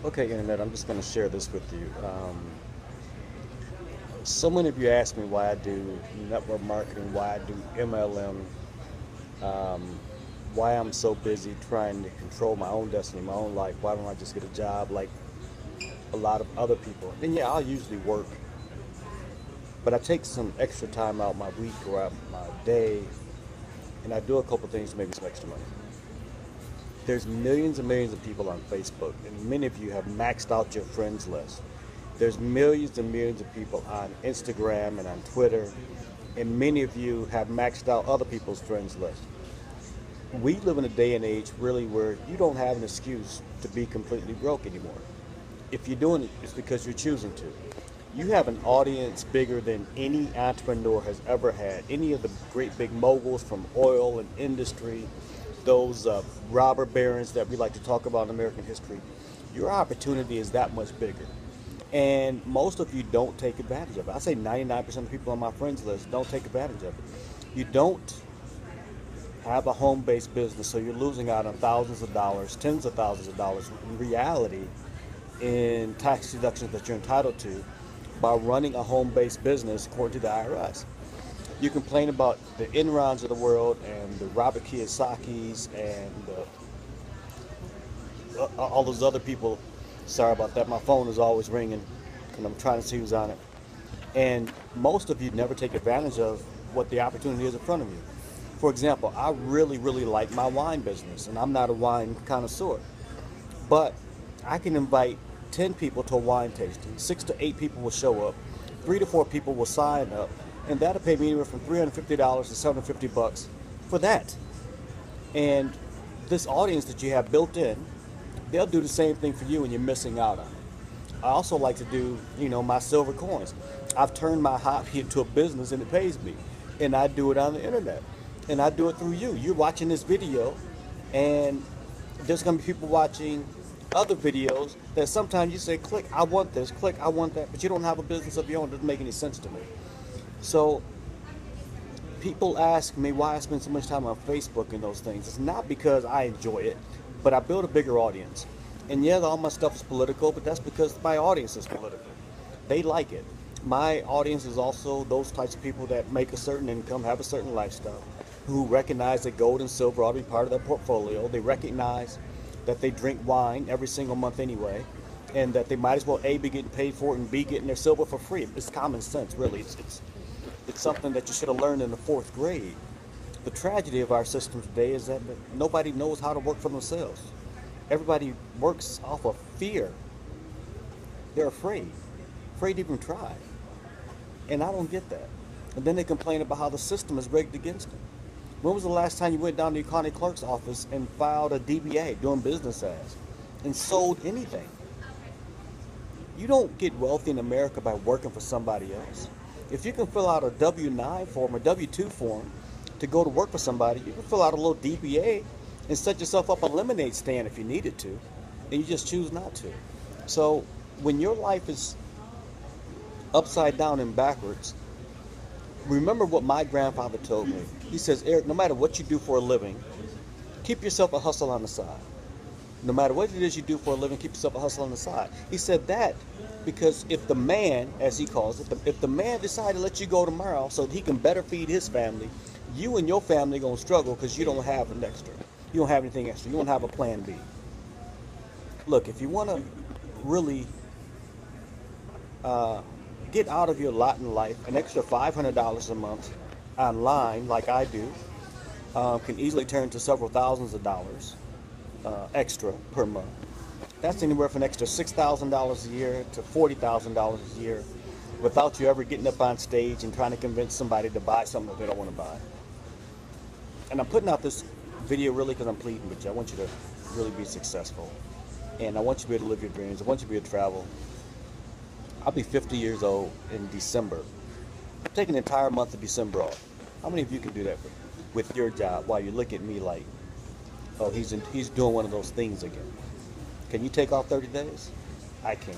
Okay, Internet, I'm just going to share this with you. So many of you ask me why I do network marketing, why I do MLM, why I'm so busy trying to control my own destiny, my own life. Why don't I just get a job like a lot of other people? And yeah, I'll usually work, but I take some extra time out my week or out my day, and I do a couple things to make me some extra money. There's millions and millions of people on Facebook, and many of you have maxed out your friends list. There's millions and millions of people on Instagram and on Twitter, and many of you have maxed out other people's friends list. We live in a day and age really where you don't have an excuse to be completely broke anymore. If you're doing it, it's because you're choosing to. You have an audience bigger than any entrepreneur has ever had. Any of the great big moguls from oil and industry, those robber barons that we like to talk about in American history, your opportunity is that much bigger. And most of you don't take advantage of it. I say 99% of people on my friends list don't take advantage of it. You don't have a home-based business, so you're losing out on thousands of dollars, tens of thousands of dollars in reality in tax deductions that you're entitled to by running a home-based business according to the IRS. You complain about the Enrons of the world and the Robert Kiyosaki's and all those other people. Sorry about that. My phone is always ringing and I'm trying to see who's on it. And most of you never take advantage of what the opportunity is in front of you. For example, I really, really like my wine business, and I'm not a wine connoisseur, but I can invite 10 people to a wine tasting. 6 to 8 people will show up. 3 to 4 people will sign up, and that'll pay me anywhere from $350 to $750 for that. And this audience that you have built in, they'll do the same thing for you, and you're missing out on it. I also like to do, my silver coins. I've turned my hobby into a business, and it pays me, and I do it on the internet, and I do it through you. You're watching this video, and there's going to be people watching other videos that sometimes you say, click, I want this, click, I want that, but you don't have a business of your own. It doesn't make any sense to me. So people ask me why I spend so much time on Facebook and those things. It's not because I enjoy it, but I build a bigger audience. And yeah, all my stuff is political, but that's because my audience is political. They like it. My audience is also those types of people that make a certain income, have a certain lifestyle, who recognize that gold and silver ought to be part of their portfolio. They recognize that they drink wine every single month anyway, and that they might as well A, be getting paid for it, and B, getting their silver for free. It's common sense, really. It's something that you should have learned in the 4th grade. The tragedy of our system today is that nobody knows how to work for themselves. Everybody works off of fear. They're afraid to even try. And I don't get that. And then they complain about how the system is rigged against them. When was the last time you went down to your county clerk's office and filed a DBA, doing business as, and sold anything? You don't get wealthy in America by working for somebody else. If you can fill out a W-9 form or W-2 form to go to work for somebody, you can fill out a little DBA and set yourself up a lemonade stand if you needed to, and you just choose not to. So when your life is upside down and backwards, remember what my grandfather told me. He says, Eric, no matter what you do for a living, keep yourself a hustle on the side. No matter what it is you do for a living, keep yourself a hustle on the side. He said that because if the man, as he calls it, if the man decided to let you go tomorrow so that he can better feed his family, you and your family are going to struggle because you don't have an extra. You don't have anything extra. You don't have a plan B. Look, if you want to really get out of your lot in life, an extra $500 a month online, like I do, can easily turn to several thousands of dollars extra per month. That's anywhere from an extra $6,000 a year to $40,000 a year without you ever getting up on stage and trying to convince somebody to buy something that they don't want to buy. And I'm putting out this video really because I'm pleading with you. I want you to really be successful. And I want you to be able to live your dreams. I want you to be able to travel. I'll be 50 years old in December. I'm taking the entire month of December off. How many of you can do that with your job while you look at me like, oh, he's doing one of those things again? Can you take off 30 days? I can.